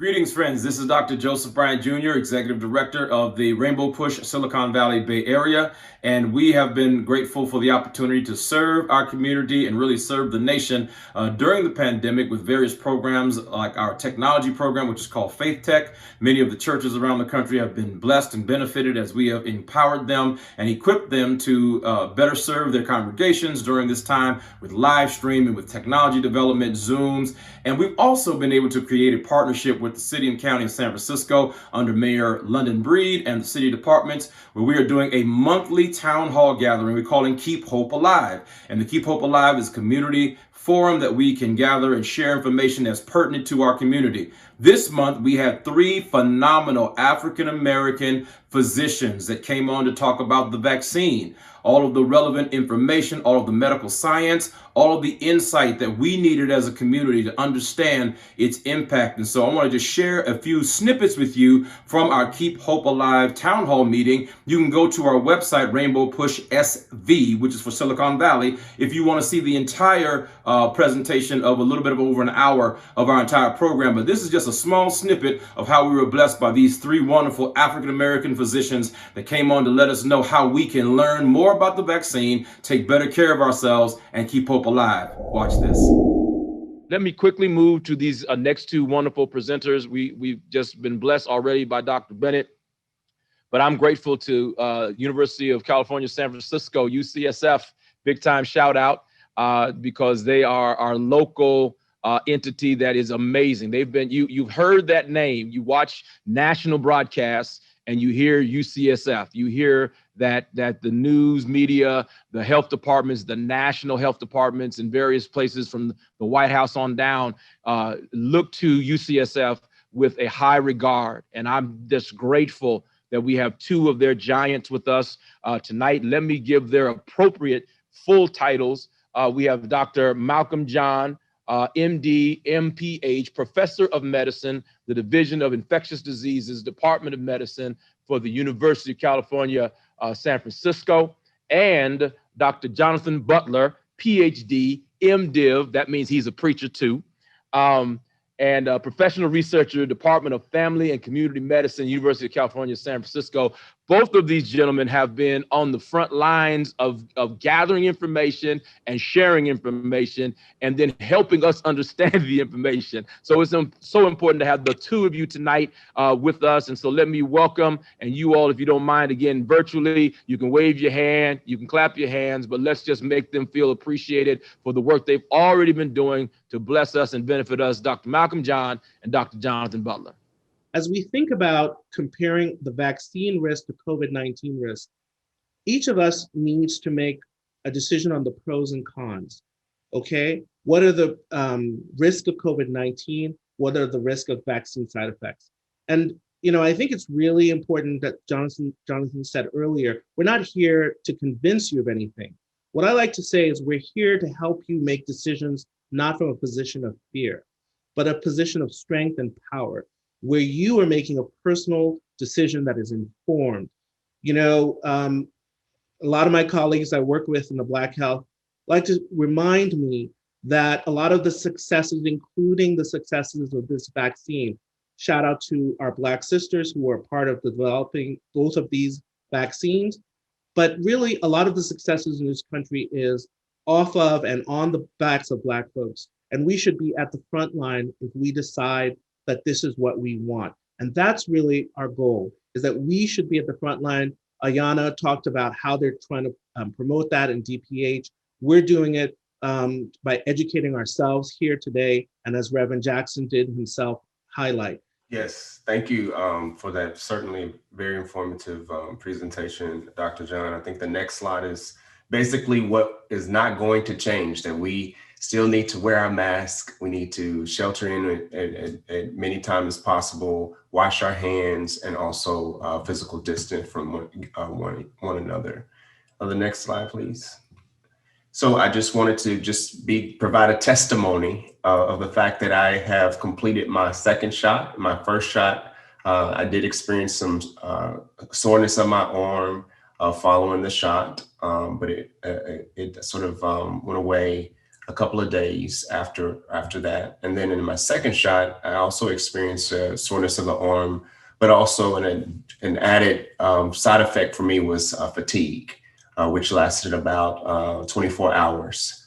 Greetings, friends. This is Dr. Joseph Bryant Jr., Executive Director of the Rainbow Push Silicon Valley Bay Area, and we have been grateful for the opportunity to serve our community and really serve the nation during the pandemic with various programs like our technology program, which is called FAITHTECH. Many of the churches around the country have been blessed and benefited as we have empowered them and equipped them to better serve their congregations during this time with live streaming, with technology development, Zooms, and we've also been able to create a partnership with the City and County of San Francisco under Mayor London Breed and the city departments, where we are doing a monthly town hall gathering we're calling Keep Hope Alive. And the Keep Hope Alive is a community forum that we can gather and share information that's pertinent to our community. This month, we had 3 phenomenal African-American physicians that came on to talk about the vaccine, all of the relevant information, all of the medical science, all of the insight that we needed as a community to understand its impact. And so I want to just share a few snippets with you from our Keep Hope Alive town hall meeting. You can go to our website, Rainbow Push SV, which is for Silicon Valley, if you want to see the entire presentation of a little bit of over an hour of our entire program. But this is just a small snippet of how we were blessed by these 3 wonderful African-American physicians that came on to let us know how we can learn more about the vaccine, take better care of ourselves, and keep hope alive. Watch this. Let me quickly move to these next 2 wonderful presenters. We've just been blessed already by Dr. Bennett, but I'm grateful to University of California, San Francisco, UCSF, big time shout out, because they are our local entity that is amazing. They've been, you've heard that name, you watch national broadcasts and you hear UCSF, you hear that the news media, the health departments, the national health departments in various places from the White House on down look to UCSF with a high regard. And I'm just grateful that we have 2 of their giants with us tonight. Let me give their appropriate full titles. We have Dr. Malcolm John, MD, MPH, Professor of Medicine, the Division of Infectious Diseases, Department of Medicine for the University of California, San Francisco, and Dr. Jonathan Butler, PhD, MDiv, that means he's a preacher too, and a professional researcher, Department of Family and Community Medicine, University of California, San Francisco. Both of these gentlemen have been on the front lines of gathering information and sharing information and then helping us understand the information. So it's so important to have the 2 of you tonight with us. And so let me welcome, and you all, if you don't mind, again, virtually, you can wave your hand, you can clap your hands, but let's just make them feel appreciated for the work they've already been doing to bless us and benefit us, Dr. Malcolm John and Dr. Jonathan Butler. As we think about comparing the vaccine risk to COVID-19 risk, each of us needs to make a decision on the pros and cons, okay? What are the risks of COVID-19? What are the risks of vaccine side effects? And, you know, I think it's really important that Jonathan said earlier, we're not here to convince you of anything. What I like to say is we're here to help you make decisions, not from a position of fear, but a position of strength and power, where you are making a personal decision that is informed. You know, a lot of my colleagues I work with in the Black Health like to remind me that a lot of the successes, including the successes of this vaccine, shout out to our Black sisters who are part of developing both of these vaccines, but really a lot of the successes in this country is off of and on the backs of Black folks. And we should be at the front line if we decide that this is what we want. And that's really our goal, is that we should be at the front line. Ayana talked about how they're trying to promote that in DPH. We're doing it by educating ourselves here today, and as Reverend Jackson did himself highlight. Yes, thank you for that certainly very informative presentation, Dr. John. I think the next slide is basically what is not going to change, that we still need to wear our mask. We need to shelter in as many times as possible, wash our hands, and also physical distance from one another. The next slide, please. So I just wanted to provide a testimony of the fact that I have completed my 2nd shot. My 1st shot, I did experience some soreness of my arm following the shot, but it sort of went away a couple of days after that. And then in my second shot, I also experienced a soreness of the arm, but also an added side effect for me was fatigue, which lasted about 24 hours.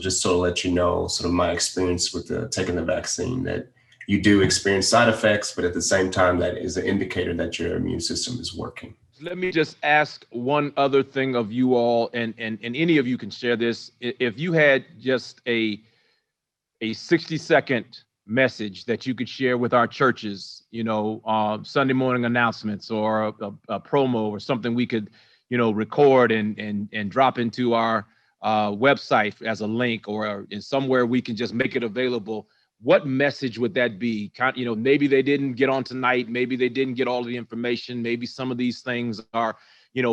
Just so to let you know, sort of my experience with taking the vaccine, that you do experience side effects, but at the same time, that is an indicator that your immune system is working. Let me just ask one other thing of you all, and any of you can share this. If you had just a 60-second message that you could share with our churches, Sunday morning announcements or a promo or something we could, record and drop into our website as a link, or in somewhere we can just make it available. What message would that be? Maybe they didn't get on tonight. Maybe they didn't get all of the information. Maybe some of these things are,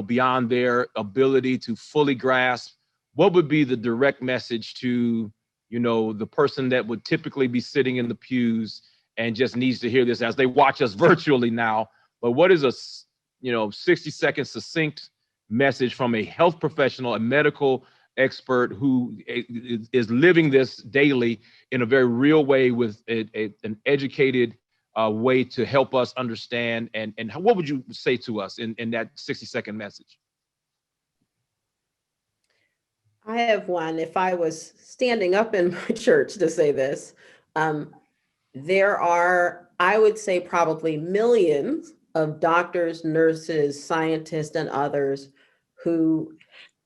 beyond their ability to fully grasp. What would be the direct message to, the person that would typically be sitting in the pews and just needs to hear this as they watch us virtually now? But what is a, 60-second succinct message from a health professional, a medical expert who is living this daily in a very real way with an educated way to help us understand? And what would you say to us in that 60-second message? I have one. If I was standing up in my church to say this, there are, I would say, probably millions of doctors, nurses, scientists, and others who,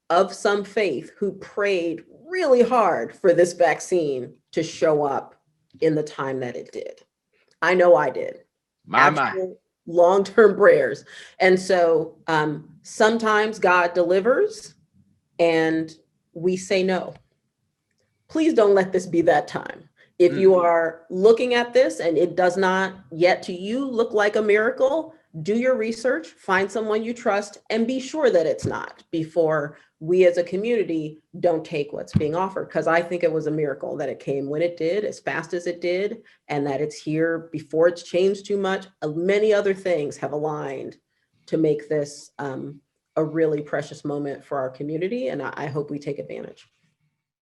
of some faith, who prayed really hard for this vaccine to show up in the time that it did. I know I did. My. Long-term prayers. And so sometimes God delivers and we say no. Please don't let this be that time. If you are looking at this and it does not yet to you look like a miracle, do your research, find someone you trust, and be sure that it's not before we as a community don't take what's being offered. Because I think it was a miracle that it came when it did, as fast as it did, and that it's here before it's changed too much. Many other things have aligned to make this a really precious moment for our community, and I hope we take advantage.